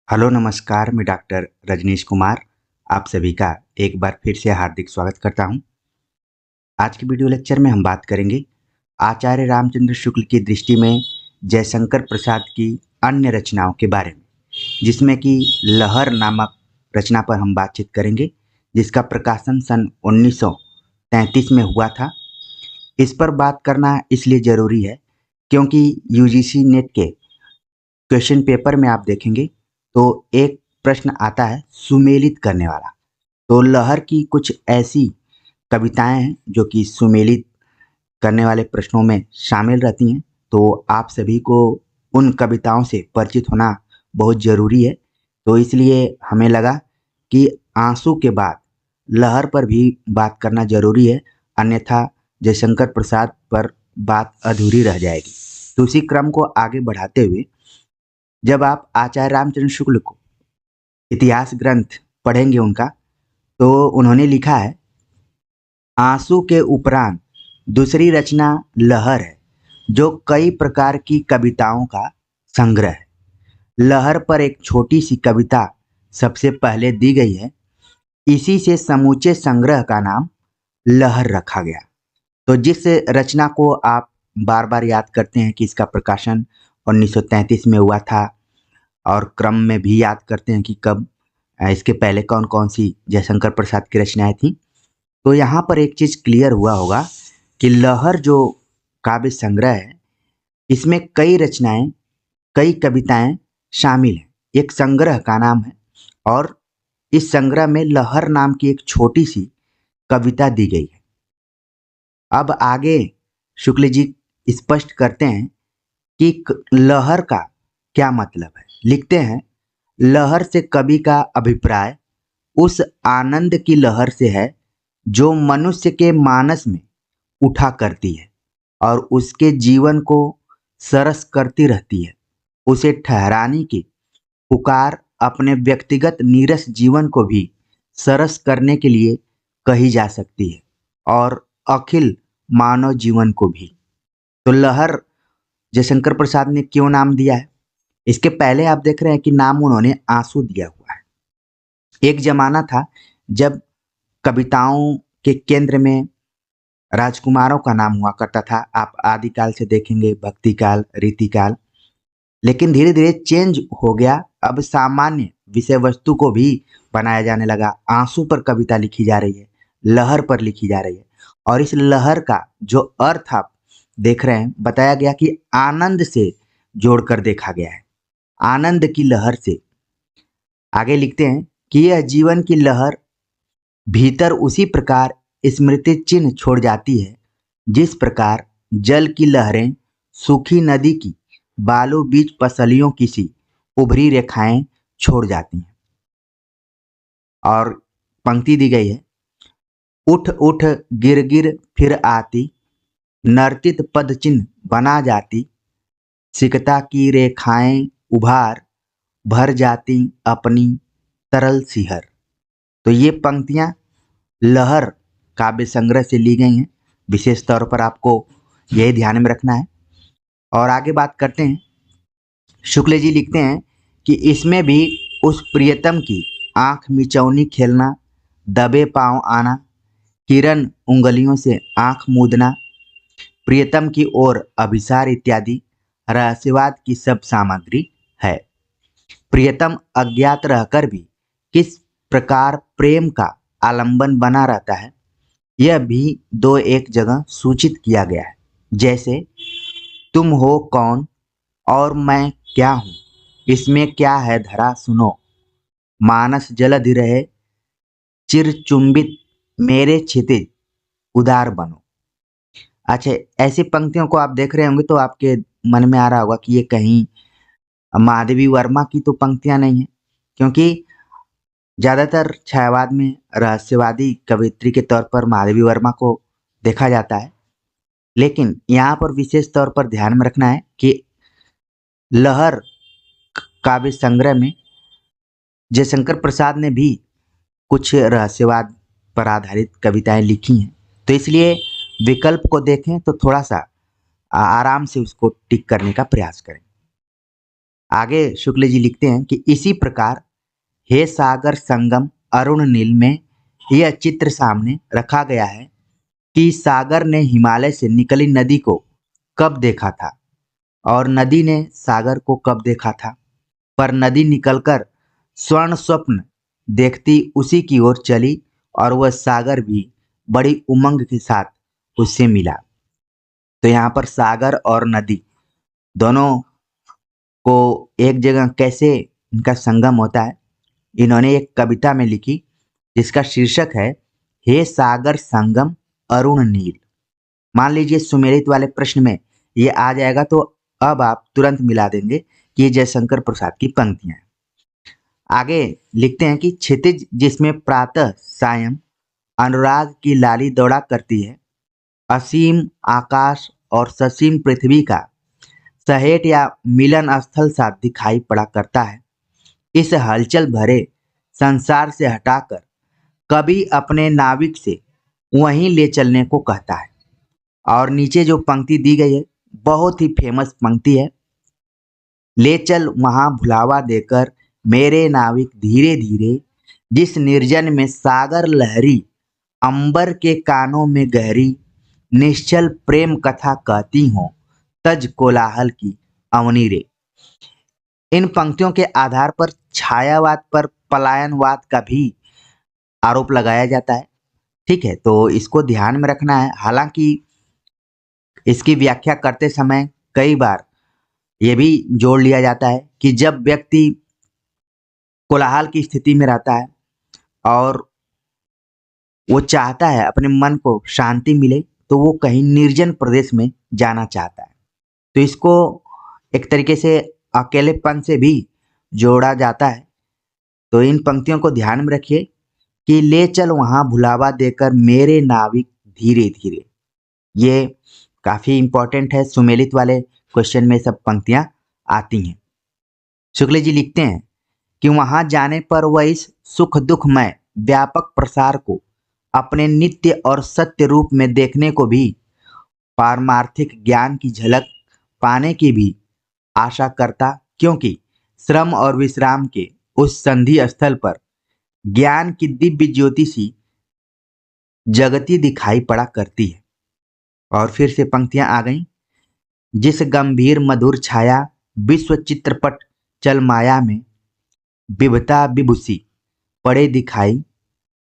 Hello नमस्कार, मैं doctor Rajneesh Kumar आप सभी का एक बार फिर से हार्दिक स्वागत करता हूं। आज के वीडियो लेक्चर में हम बात करेंगे आचार्य रामचंद्र शुक्ल की दृष्टि में जयशंकर प्रसाद की अन्य रचनाओं के बारे में, जिसमें कि लहर नामक रचना पर हम बातचीत करेंगे, जिसका प्रकाशन सन 1933 में हुआ था। इस पर बात करना इसलिए ज़रूरी है क्योंकि यूजीसी नेट के क्वेश्चन पेपर में आप देखेंगे तो एक प्रश्न आता है सुमेलित करने वाला। तो लहर की कुछ ऐसी कविताएं हैं जो कि सुमेलित करने वाले प्रश्नों में शामिल रहती हैं। तो आप सभी को उन कविताओं से परिचित होना बहुत ज़रूरी है। तो इसलिए हमें लगा कि आंसू के बाद लहर पर भी बात करना ज़रूरी है, अन्यथा जयशंकर प्रसाद पर बात अधूरी रह जाएगी। तो उसी क्रम को आगे बढ़ाते हुए जब आप आचार्य रामचंद्र शुक्ल को इतिहास ग्रंथ पढ़ेंगे उनका, तो उन्होंने लिखा है, आंसू के उपरांत दूसरी रचना लहर है, जो कई प्रकार की कविताओं का संग्रह है। लहर पर एक छोटी सी कविता सबसे पहले दी गई है, इसी से समूचे संग्रह का नाम लहर रखा गया। तो जिस रचना को आप बार बार याद करते हैं कि इसका प्रकाशन 1933 में हुआ था, और क्रम में भी याद करते हैं कि कब इसके पहले कौन कौन सी जयशंकर प्रसाद की रचनाएं थीं, तो यहाँ पर एक चीज़ क्लियर हुआ होगा कि लहर जो काव्य संग्रह है, इसमें कई रचनाएं, कई कविताएं शामिल हैं। एक संग्रह का नाम है और इस संग्रह में लहर नाम की एक छोटी सी कविता दी गई है। अब आगे शुक्ल जी स्पष्ट करते हैं कि लहर का क्या मतलब है। लिखते हैं, लहर से कवि का अभिप्राय उस आनंद की लहर से है जो मनुष्य के मानस में उठा करती है और उसके जीवन को सरस करती रहती है। उसे ठहराने की पुकार अपने व्यक्तिगत नीरस जीवन को भी सरस करने के लिए कही जा सकती है और अखिल मानव जीवन को भी। तो लहर जयशंकर प्रसाद ने क्यों नाम दिया है? इसके पहले आप देख रहे हैं कि नाम उन्होंने आंसू दिया हुआ है। एक जमाना था जब कविताओं के केंद्र में राजकुमारों का नाम हुआ करता था। आप आदिकाल से देखेंगे, भक्ति काल, रीति काल, लेकिन धीरे धीरे चेंज हो गया। अब सामान्य विषय वस्तु को भी बनाया जाने लगा। आंसू पर कविता लिखी जा रही है, लहर पर लिखी जा रही है, और इस लहर का जो अर्थ आप देख रहे हैं, बताया गया कि आनंद से जोड़कर देखा गया है, आनंद की लहर से। आगे लिखते हैं कि यह जीवन की लहर भीतर उसी प्रकार स्मृति चिन्ह छोड़ जाती है जिस प्रकार जल की लहरें सूखी नदी की बालों बीच पसलियों की सी उभरी रेखाएं छोड़ जाती हैं। और पंक्ति दी गई है, उठ उठ गिर गिर फिर आती, नर्तित पद चिन्ह बना जाती, सिकता की रेखाएं उभार भर जाती अपनी तरल सिहर। तो ये पंक्तियां लहर काव्य संग्रह से ली गई हैं। विशेष तौर पर आपको यही ध्यान में रखना है। और आगे बात करते हैं। शुक्ल जी लिखते हैं कि इसमें भी उस प्रियतम की आंख मिचौनी खेलना, दबे पांव आना, किरण उंगलियों से आंख मूंदना, प्रियतम की ओर अभिसार इत्यादि रहस्यवाद की सब सामग्री है। प्रियतम अज्ञात रहकर भी किस प्रकार प्रेम का आलंबन बना रहता है, यह भी दो एक जगह सूचित किया गया है। जैसे, तुम हो कौन और मैं क्या हूँ, इसमें क्या है धरा सुनो, मानस जलधि रहे चिर चुंबित, मेरे क्षितिज उदार बनो। अच्छा, ऐसी पंक्तियों को आप देख रहे होंगे तो आपके मन में आ रहा होगा कि ये कहीं महादेवी वर्मा की तो पंक्तियां नहीं है, क्योंकि ज़्यादातर छायावाद में रहस्यवादी कवयित्री के तौर पर महादेवी वर्मा को देखा जाता है। लेकिन यहाँ पर विशेष तौर पर ध्यान में रखना है कि लहर काव्य संग्रह में जयशंकर प्रसाद ने भी कुछ रहस्यवाद पर आधारित कविताएं लिखी हैं। तो इसलिए विकल्प को देखें तो थोड़ा सा आराम से उसको टिक करने का प्रयास करें। आगे शुक्ल जी लिखते हैं कि इसी प्रकार हे सागर संगम अरुण नील में यह चित्र सामने रखा गया है कि सागर ने हिमालय से निकली नदी को कब देखा था और नदी ने सागर को कब देखा था, पर नदी निकलकर स्वर्ण स्वप्न देखती उसी की ओर चली और वह सागर भी बड़ी उमंग के साथ उससे मिला। तो यहाँ पर सागर और नदी दोनों को एक जगह कैसे इनका संगम होता है, इन्होंने एक कविता में लिखी जिसका शीर्षक है हे सागर संगम अरुण नील। मान लीजिए सुमेलित वाले प्रश्न में ये आ जाएगा तो अब आप तुरंत मिला देंगे कि ये जयशंकर प्रसाद की पंक्तियां हैं। आगे लिखते हैं कि क्षितिज जिसमें प्रातः सायं अनुराग की लाली दौड़ा करती है, असीम आकाश और ससीम पृथ्वी का सहेट या मिलन स्थल सा दिखाई पड़ा करता है। इस हलचल भरे संसार से हटाकर कभी अपने नाविक से वहीं ले चलने को कहता है। और नीचे जो पंक्ति दी गई है बहुत ही फेमस पंक्ति है, ले चल वहां भुलावा देकर मेरे नाविक धीरे धीरे, जिस निर्जन में सागर लहरी अंबर के कानों में गहरी, निश्चल प्रेम कथा कहती हूँ तज कोलाहल की अवनी रे। इन पंक्तियों के आधार पर छायावाद पर पलायनवाद का भी आरोप लगाया जाता है। ठीक है, तो इसको ध्यान में रखना है। हालांकि इसकी व्याख्या करते समय कई बार ये भी जोड़ लिया जाता है कि जब व्यक्ति कोलाहल की स्थिति में रहता है और वो चाहता है अपने मन को शांति मिले तो वो कहीं निर्जन प्रदेश में जाना चाहता है, तो इसको एक तरीके से अकेलेपन से भी जोड़ा जाता है। तो इन पंक्तियों को ध्यान में रखिए कि ले चल वहां भुलावा देकर मेरे नाविक धीरे धीरे, ये काफी इंपॉर्टेंट है। सुमेलित वाले क्वेश्चन में सब पंक्तियां आती हैं। शुक्ल जी लिखते हैं कि वहां जाने पर वह इस सुख दुखमय व्यापक प्रसार को अपने नित्य और सत्य रूप में देखने को भी, पारमार्थिक ज्ञान की झलक पाने की भी आशा करता, क्योंकि श्रम और विश्राम के उस संधि स्थल पर ज्ञान की दिव्य ज्योति सी जगती दिखाई पड़ा करती है। और फिर से पंक्तियां आ गईं, जिस गंभीर मधुर छाया विश्व चित्रपट चल माया में विभता विभूषी पड़े दिखाई,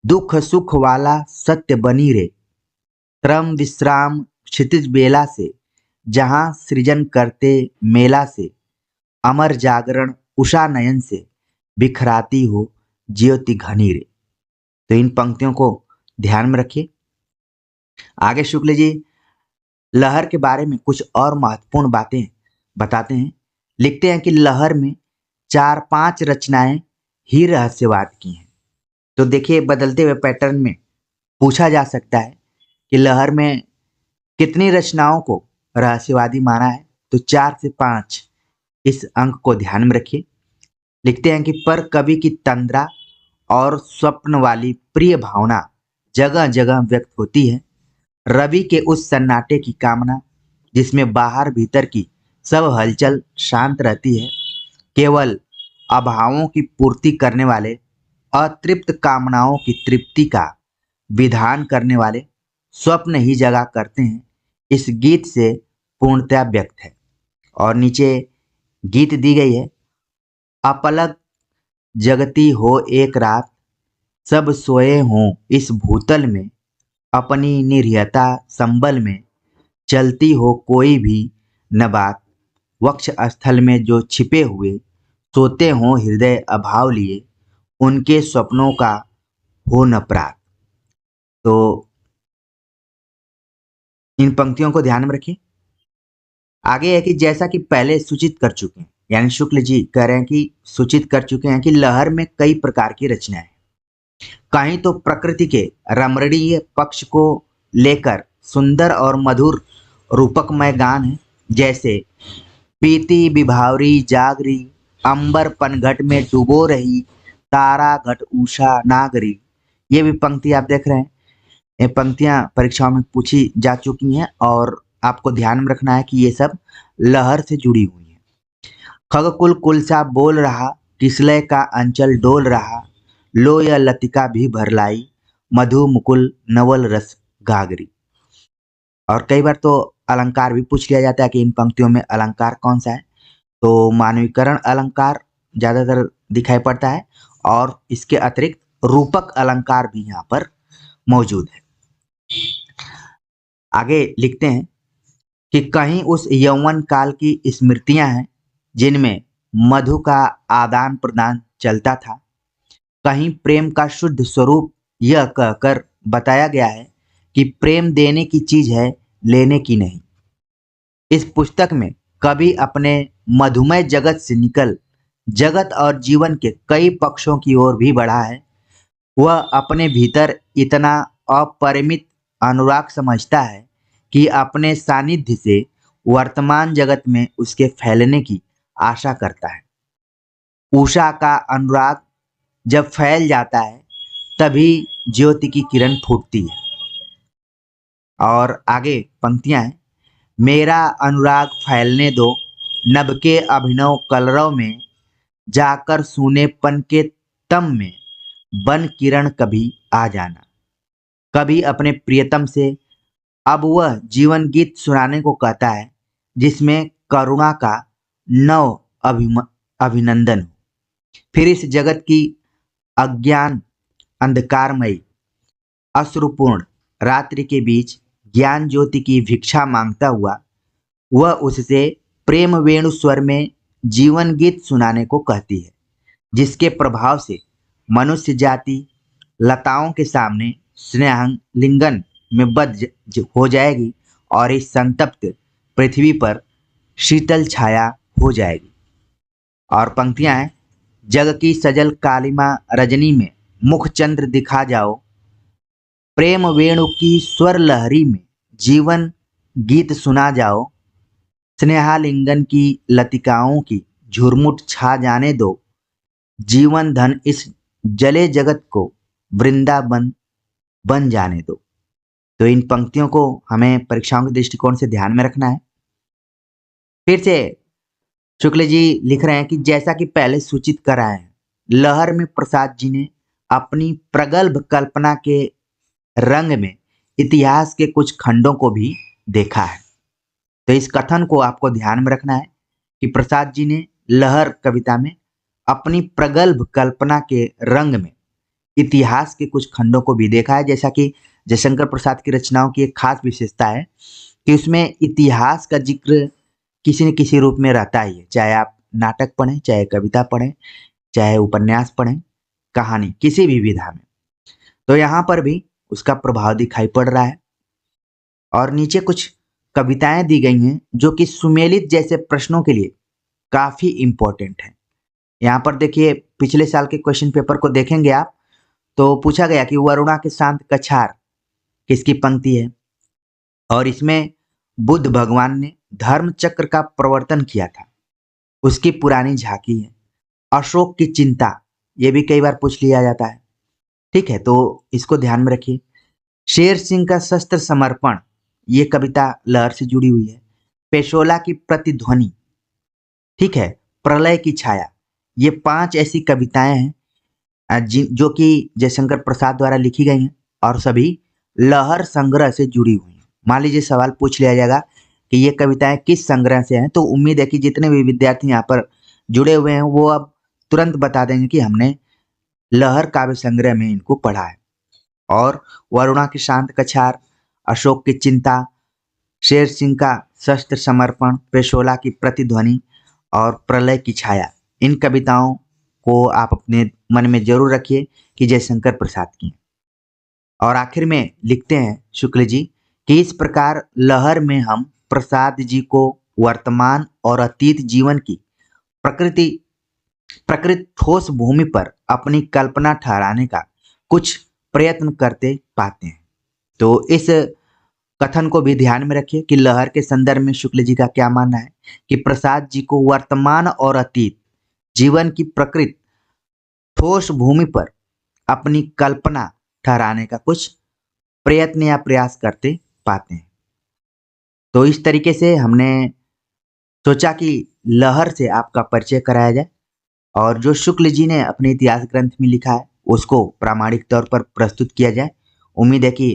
दुख सुख वाला सत्य बनी रे, श्रम विश्राम क्षितिज बेला से जहां सृजन करते मेला से, अमर जागरण उषा नयन से बिखराती हो ज्योति घनी रे। तो इन पंक्तियों को ध्यान में रखिए। आगे शुक्ल जी लहर के बारे में कुछ और महत्वपूर्ण बातें बताते हैं। लिखते हैं कि लहर में 4-5 रचनाएं ही रहस्यवाद की हैं। तो देखिए बदलते हुए पैटर्न में पूछा जा सकता है कि लहर में कितनी रचनाओं को रहस्यवादी माना है, तो 4 से 5 इस अंक को ध्यान में रखिए। लिखते हैं कि पर कवि की तंद्रा और स्वप्न वाली प्रिय भावना जगह जगह व्यक्त होती है। रवि के उस सन्नाटे की कामना जिसमें बाहर भीतर की सब हलचल शांत रहती है, केवल अभावों की पूर्ति करने वाले, अतृप्त कामनाओं की तृप्ति का विधान करने वाले स्वप्न ही जगा करते हैं, इस गीत से पूर्णतया व्यक्त है। और नीचे गीत दी गई है, अपलक जगती हो एक रात, सब सोए हों इस भूतल में, अपनी निर्यता संबल में चलती हो कोई भी न बात, वक्ष स्थल में जो छिपे हुए सोते हों हृदय अभाव लिए, उनके स्वप्नों का हो न प्रात। तो इन पंक्तियों को ध्यान में रखिए। आगे है कि जैसा कि पहले सूचित कर चुके हैं, यानी शुक्ल जी कह रहे हैं कि सूचित कर चुके हैं कि लहर में कई प्रकार की रचनाएं हैं। कहीं तो प्रकृति के रमणीय पक्ष को लेकर सुंदर और मधुर रूपकमय गान है, जैसे पीती विभावरी जागरी, अंबर पनघट में डुबो रही, तारा घट उषा नागरी। ये भी पंक्ति आप देख रहे हैं, ये पंक्तियां परीक्षाओं में पूछी जा चुकी हैं और आपको ध्यान में रखना है कि ये सब लहर से जुड़ी हुई हैं। खगकुल कुलसा बोल रहा, किसलय का अंचल डोल रहा, लो यह लतिका भी भरलाई, मधु मुकुल नवल रस गागरी। और कई बार तो अलंकार भी पूछ लिया जाता है कि इन पंक्तियों में अलंकार कौन सा है। तो मानवीकरण अलंकार ज्यादातर दिखाई पड़ता है और इसके अतिरिक्त रूपक अलंकार भी यहाँ पर मौजूद है। आगे लिखते हैं कि कहीं उस यौवन काल की स्मृतियां हैं जिनमें मधु का आदान प्रदान चलता था। कहीं प्रेम का शुद्ध स्वरूप यह कहकर बताया गया है कि प्रेम देने की चीज है, लेने की नहीं। इस पुस्तक में कवि अपने मधुमय जगत से निकल जगत और जीवन के कई पक्षों की ओर भी बढ़ा है। वह अपने भीतर इतना अपरिमित अनुराग समझता है कि अपने सानिध्य से वर्तमान जगत में उसके फैलने की आशा करता है। उषा का अनुराग जब फैल जाता है तभी ज्योति की किरण फूटती है। और आगे पंक्तियां हैं, मेरा अनुराग फैलने दो नभ के अभिनव कलरव में, जाकर सूनेपन के तम में बन किरण कभी आ जाना। कभी अपने प्रियतम से अब वह जीवन गीत सुनाने को कहता है जिसमें करुणा का नव अभिनंदन हो। फिर इस जगत की अज्ञान अंधकारमयी अश्रुपूर्ण रात्रि के बीच ज्ञान ज्योति की भिक्षा मांगता हुआ वह उससे प्रेम वेणु स्वर में जीवन गीत सुनाने को कहती है, जिसके प्रभाव से मनुष्य जाति लताओं के सामने स्नेहालिंगन में बद्ध हो जाएगी और इस संतप्त पृथ्वी पर शीतल छाया हो जाएगी। और पंक्तियां हैं, जग की सजल कालिमा रजनी में मुख चंद्र दिखा जाओ, प्रेम वेणु की स्वर लहरी में जीवन गीत सुना जाओ, स्नेहालिंगन की लतिकाओं की झुरमुट छा जाने दो, जीवन धन इस जले जगत को वृंदावन बन जाने दो। तो इन पंक्तियों को हमें परीक्षाओं के दृष्टिकोण से ध्यान में रखना है। फिर से शुक्ल जी लिख रहे हैं कि जैसा कि पहले सूचित करा है, लहर में प्रसाद जी ने अपनी प्रगल्भ कल्पना के रंग में इतिहास के कुछ खंडों को भी देखा है। तो इस कथन को आपको ध्यान में रखना है कि प्रसाद जी ने लहर कविता में अपनी प्रगल्भ कल्पना के रंग में इतिहास के कुछ खंडों को भी देखा है। जैसा कि जयशंकर प्रसाद की रचनाओं की एक खास विशेषता है कि उसमें इतिहास का जिक्र किसी न किसी रूप में रहता ही है, चाहे आप नाटक पढ़ें, चाहे कविता पढ़ें, चाहे उपन्यास पढ़ें, कहानी किसी भी विधा में। तो यहाँ पर भी उसका प्रभाव दिखाई पड़ रहा है। और नीचे कुछ कविताएं दी गई हैं जो कि सुमेलित जैसे प्रश्नों के लिए काफी इंपॉर्टेंट है। यहाँ पर देखिए, पिछले साल के क्वेश्चन पेपर को देखेंगे आप तो पूछा गया कि वरुणा के शांत कछार किसकी पंक्ति है, और इसमें बुद्ध भगवान ने धर्म चक्र का प्रवर्तन किया था, उसकी पुरानी झांकी है। अशोक की चिंता, ये भी कई बार पूछ लिया जाता है, ठीक है, तो इसको ध्यान में रखिए। शेर सिंह का शस्त्र समर्पण, ये कविता लहर से जुड़ी हुई है। पेशोला की प्रतिध्वनि, ठीक है, प्रलय की छाया, ये 5 ऐसी कविताएं हैं जो कि जयशंकर प्रसाद द्वारा लिखी गई हैं और सभी लहर संग्रह से जुड़ी हुई हैं। मान लीजिए सवाल पूछ लिया जाएगा कि ये कविताएं किस संग्रह से हैं, तो उम्मीद है कि जितने भी विद्यार्थी यहाँ पर जुड़े हुए हैं वो अब तुरंत बता देंगे कि हमने लहर काव्य संग्रह में इनको पढ़ा है। और वरुणा की शांत कछार, अशोक की चिंता, शेर सिंह का शस्त्र समर्पण, पेशोला की प्रतिध्वनि और प्रलय की छाया, इन कविताओं को आप अपने मन में जरूर रखिए कि जयशंकर प्रसाद की। और आखिर में लिखते हैं शुक्ल जी कि इस प्रकार लहर में हम प्रसाद जी को वर्तमान और अतीत जीवन की प्रकृत ठोस भूमि पर अपनी कल्पना ठहराने का कुछ प्रयत्न करते पाते हैं। तो इस कथन को भी ध्यान में रखिए कि लहर के संदर्भ में शुक्ल जी का क्या मानना है कि प्रसाद जी को वर्तमान और अतीत जीवन की प्रकृत ठोस भूमि पर अपनी कल्पना ठहराने का कुछ प्रयत्न या प्रयास करते पाते हैं। तो इस तरीके से हमने सोचा कि लहर से आपका परिचय कराया जाए और जो शुक्ल जी ने अपने इतिहास ग्रंथ में लिखा है उसको प्रामाणिक तौर पर प्रस्तुत किया जाए। उम्मीद है कि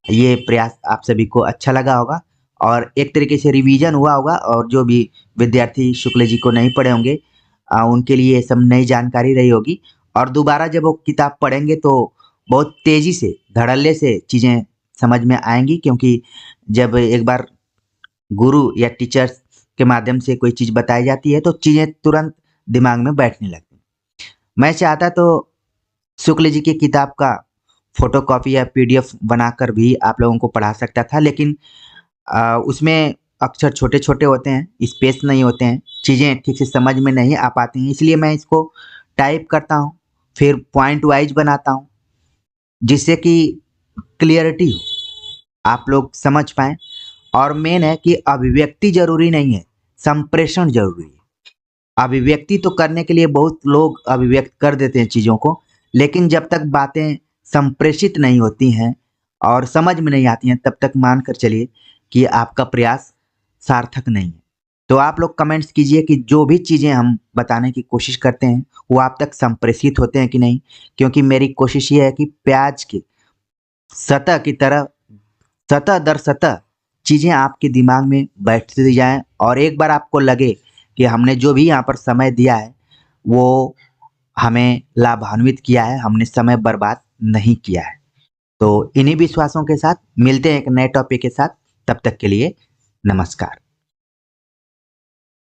ये प्रयास आप सभी को अच्छा लगा होगा और एक तरीके से रिवीजन हुआ होगा और जो भी विद्यार्थी शुक्ल जी को नहीं पढ़े होंगे उनके लिए ये सब नई जानकारी रही होगी और दोबारा जब वो किताब पढ़ेंगे तो बहुत तेजी से धड़ल्ले से चीज़ें समझ में आएंगी, क्योंकि जब एक बार गुरु या टीचर्स के माध्यम से कोई चीज़ बताई जाती है तो चीज़ें तुरंत दिमाग में बैठने लगती हैं। मैं चाहता तो शुक्ल जी की किताब का फोटोकॉपी या पीडीएफ बनाकर भी आप लोगों को पढ़ा सकता था, लेकिन उसमें अक्षर छोटे-छोटे होते हैं, स्पेस नहीं होते हैं, चीज़ें ठीक से समझ में नहीं आ पाती हैं, इसलिए मैं इसको टाइप करता हूँ, फिर पॉइंट वाइज बनाता हूँ, जिससे कि क्लियरिटी हो, आप लोग समझ पाएँ। और मेन है कि अभिव्यक्ति ज़रूरी नहीं है, संप्रेषण ज़रूरी है। अभिव्यक्ति तो करने के लिए बहुत लोग अभिव्यक्त कर देते हैं चीज़ों को, लेकिन जब तक बातें संप्रेषित नहीं होती हैं और समझ में नहीं आती हैं, तब तक मान कर चलिए कि आपका प्रयास सार्थक नहीं है। तो आप लोग कमेंट्स कीजिए कि जो भी चीज़ें हम बताने की कोशिश करते हैं, वो आप तक संप्रेषित होते हैं कि नहीं? क्योंकि मेरी कोशिश ये है कि प्याज की सतह की तरह सतह दर सतह चीज़ें आपके दिमाग में बैठती जाएँ और एक बार आपको लगे कि हमने जो भी यहाँ पर समय दिया है, वो हमें लाभान्वित किया है, हमने समय बर्बाद नहीं किया है। तो इन्हीं विश्वासों के साथ मिलते हैं एक नए टॉपिक के साथ, तब तक के लिए नमस्कार।